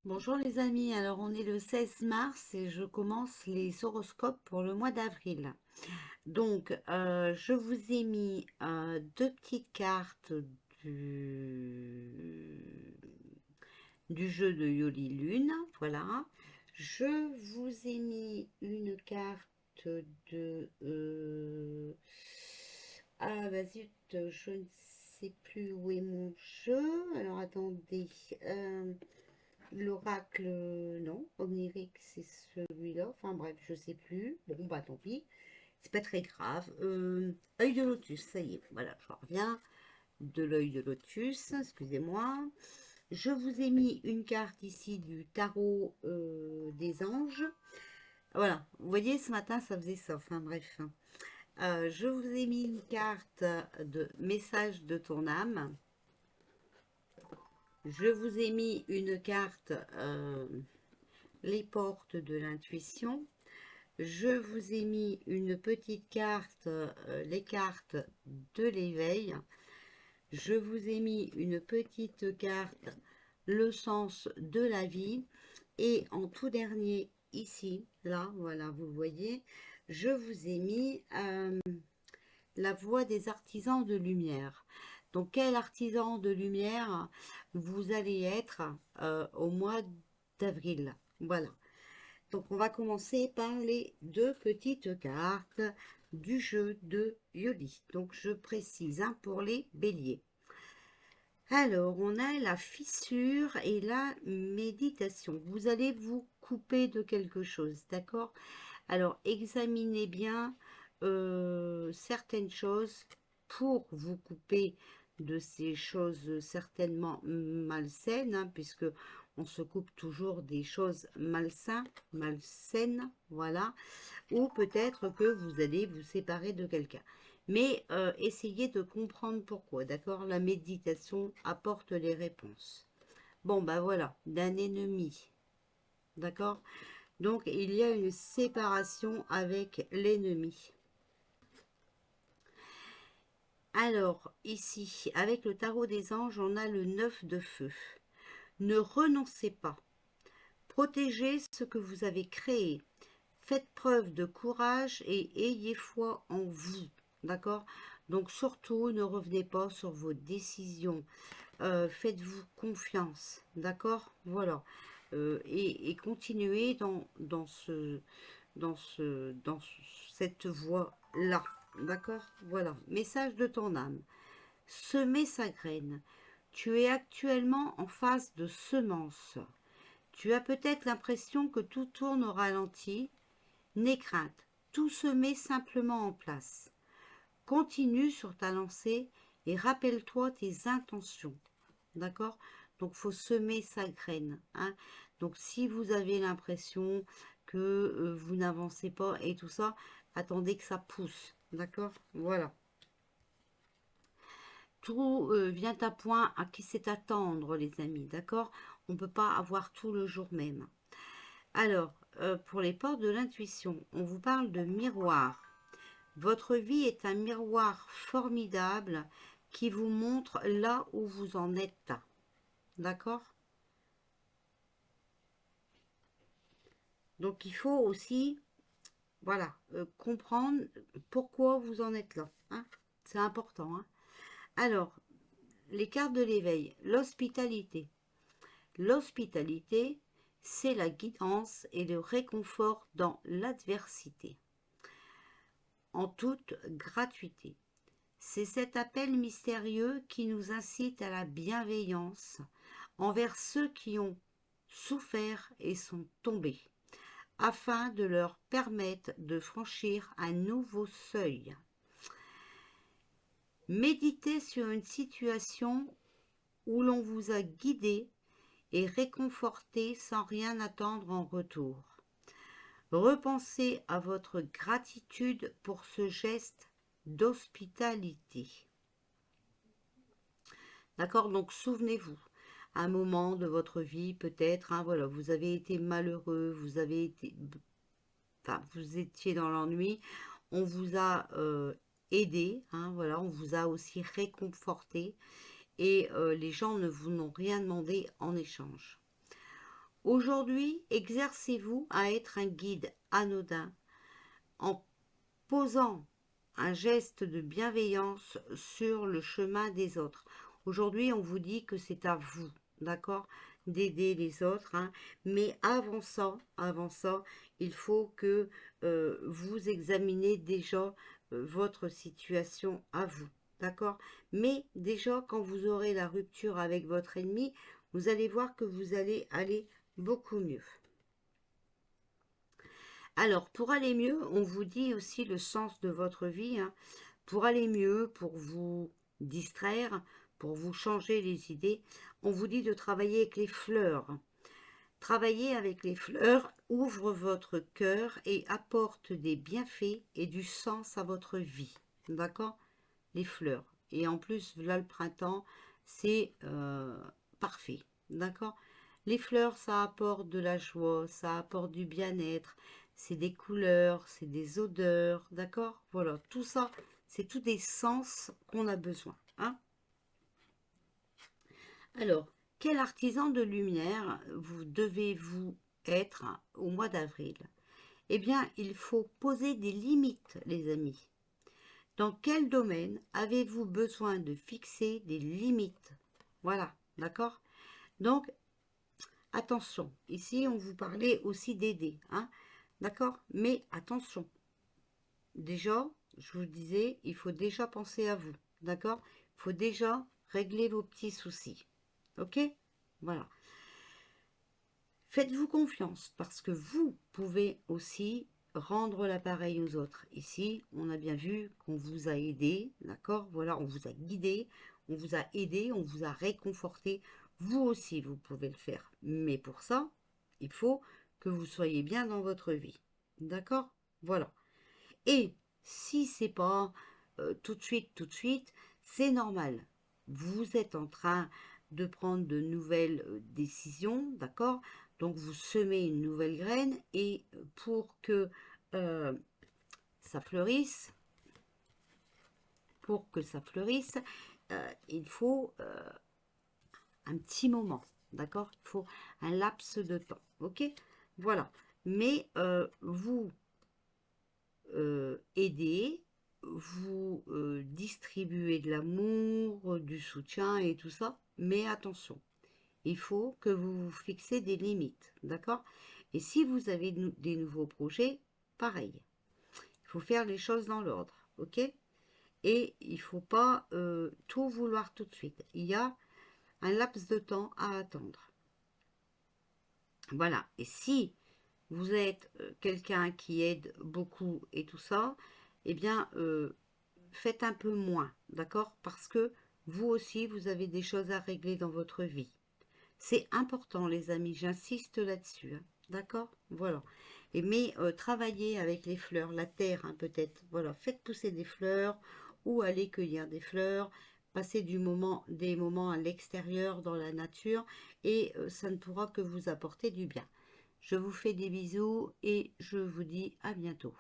Bonjour les amis, alors on est le 16 mars et je commence les horoscopes pour le mois d'avril. Donc je vous ai mis deux petites cartes du, du jeu de Yoli Lune, voilà. Je vous ai mis une carte de... Ah bah zut, je ne sais plus où est mon jeu. Alors attendez. L'oracle, non. Omnirix, c'est celui-là. Enfin bref, je sais plus. Bon, bah tant pis. C'est pas très grave. Œil de lotus, ça y est. Voilà, je reviens de l'œil de lotus. Excusez-moi. Je vous ai mis une carte ici du tarot des anges. Voilà, vous voyez, ce matin, ça faisait ça. Enfin bref. Je vous ai mis une carte de message de ton âme. Je vous ai mis une carte les portes de l'intuition. Je vous ai mis une petite carte, les cartes de l'éveil. Je vous ai mis une petite carte, le sens de la vie. Et en tout dernier, ici, là, voilà, vous voyez, je vous ai mis la voix des artisans de lumière. Donc, quel artisan de lumière vous allez être au mois d'avril? Voilà. Donc, on va commencer par les deux petites cartes du jeu de Yoli. Donc, je précise pour les béliers. Alors, on a la fissure et la méditation. Vous allez vous couper de quelque chose, d'accord? Alors, examinez bien certaines choses pour vous couper de ces choses certainement malsaines, hein, puisque on se coupe toujours des choses malsaines, voilà, ou peut-être que vous allez vous séparer de quelqu'un. Mais essayez de comprendre pourquoi, d'accord? La méditation apporte les réponses. Bon, bah voilà, d'un ennemi, d'accord? Donc, il y a une séparation avec l'ennemi. Alors, ici, avec le tarot des anges, on a le 9 de feu. Ne renoncez pas. Protégez ce que vous avez créé. Faites preuve de courage et ayez foi en vous. D'accord? Donc, surtout, ne revenez pas sur vos décisions. Faites-vous confiance. D'accord? Voilà. Et continuez dans cette voie-là. D'accord? Voilà. Message de ton âme. Semer sa graine. Tu es actuellement en phase de semence. Tu as peut-être l'impression que tout tourne au ralenti. N'aie crainte. Tout se met simplement en place. Continue sur ta lancée et rappelle-toi tes intentions. D'accord? Donc, faut semer sa graine, hein. Donc, si vous avez l'impression que vous n'avancez pas et tout ça, attendez que ça pousse. D'accord? Voilà. Tout vient à point à qui sait attendre, les amis. D'accord? On ne peut pas avoir tout le jour même. Alors, pour les portes de l'intuition, on vous parle de miroir. Votre vie est un miroir formidable qui vous montre là où vous en êtes. D'accord? Donc il faut aussi, voilà, comprendre pourquoi vous en êtes là, hein. C'est important, hein. Alors, les cartes de l'éveil, l'hospitalité. L'hospitalité, c'est la guidance et le réconfort dans l'adversité, en toute gratuité. C'est cet appel mystérieux qui nous incite à la bienveillance envers ceux qui ont souffert et sont tombés, afin de leur permettre de franchir un nouveau seuil. Méditez sur une situation où l'on vous a guidé et réconforté sans rien attendre en retour. Repensez à votre gratitude pour ce geste d'hospitalité. D'accord? Donc souvenez-vous, un moment de votre vie, peut-être, hein, voilà, vous avez été malheureux, vous étiez dans l'ennui, on vous a aidé, hein, voilà, on vous a aussi réconforté et les gens ne vous n'ont rien demandé en échange. Aujourd'hui, exercez-vous à être un guide anodin en posant un geste de bienveillance sur le chemin des autres. Aujourd'hui, on vous dit que c'est à vous, d'accord, d'aider les autres, hein. Mais avant ça, il faut que vous examinez déjà votre situation à vous, d'accord. Mais déjà, quand vous aurez la rupture avec votre ennemi, vous allez voir que vous allez aller beaucoup mieux. Alors, pour aller mieux, on vous dit aussi le sens de votre vie, hein. Pour aller mieux, pour vous distraire, pour vous changer les idées, on vous dit de travailler avec les fleurs. Travailler avec les fleurs ouvre votre cœur et apporte des bienfaits et du sens à votre vie. D'accord? Les fleurs. Et en plus, là, le printemps, c'est parfait. D'accord? Les fleurs, ça apporte de la joie, ça apporte du bien-être, c'est des couleurs, c'est des odeurs, d'accord? Voilà, tout ça, c'est tous des sens qu'on a besoin, hein? Alors, quel artisan de lumière vous devez-vous être au mois d'avril? Eh bien, il faut poser des limites, les amis. Dans quel domaine avez-vous besoin de fixer des limites? Voilà, d'accord? Donc, attention, ici, on vous parlait aussi d'aider, hein? D'accord? Mais attention, déjà, je vous disais, il faut déjà penser à vous, d'accord? Il faut déjà régler vos petits soucis, ok? Voilà. Faites-vous confiance, parce que vous pouvez aussi rendre l'appareil aux autres. Ici, on a bien vu qu'on vous a aidé, d'accord? Voilà, on vous a guidé, on vous a aidé, on vous a réconforté. Vous aussi, vous pouvez le faire. Mais pour ça, il faut que vous soyez bien dans votre vie. D'accord? Voilà. Et si c'est pas tout de suite, c'est normal. Vous êtes en train de prendre de nouvelles décisions, d'accord? Donc vous semez une nouvelle graine et pour que euh, ça fleurisse, il faut un petit moment, d'accord? Il faut un laps de temps, ok? Voilà. Mais vous aidez, vous distribuez de l'amour, du soutien et tout ça, mais attention, il faut que vous vous fixez des limites, d'accord? Et si vous avez des nouveaux projets, pareil, il faut faire les choses dans l'ordre, ok? Et il ne faut pas tout vouloir tout de suite. Il y a un laps de temps à attendre. Voilà. Et si vous êtes quelqu'un qui aide beaucoup et tout ça, eh bien, faites un peu moins, d'accord? Parce que vous aussi, vous avez des choses à régler dans votre vie. C'est important, les amis, j'insiste là-dessus, hein, d'accord? Voilà. Mais travaillez avec les fleurs, la terre, hein, peut-être. Voilà, faites pousser des fleurs ou allez cueillir des fleurs. Passez des moments à l'extérieur, dans la nature, et ça ne pourra que vous apporter du bien. Je vous fais des bisous et je vous dis à bientôt.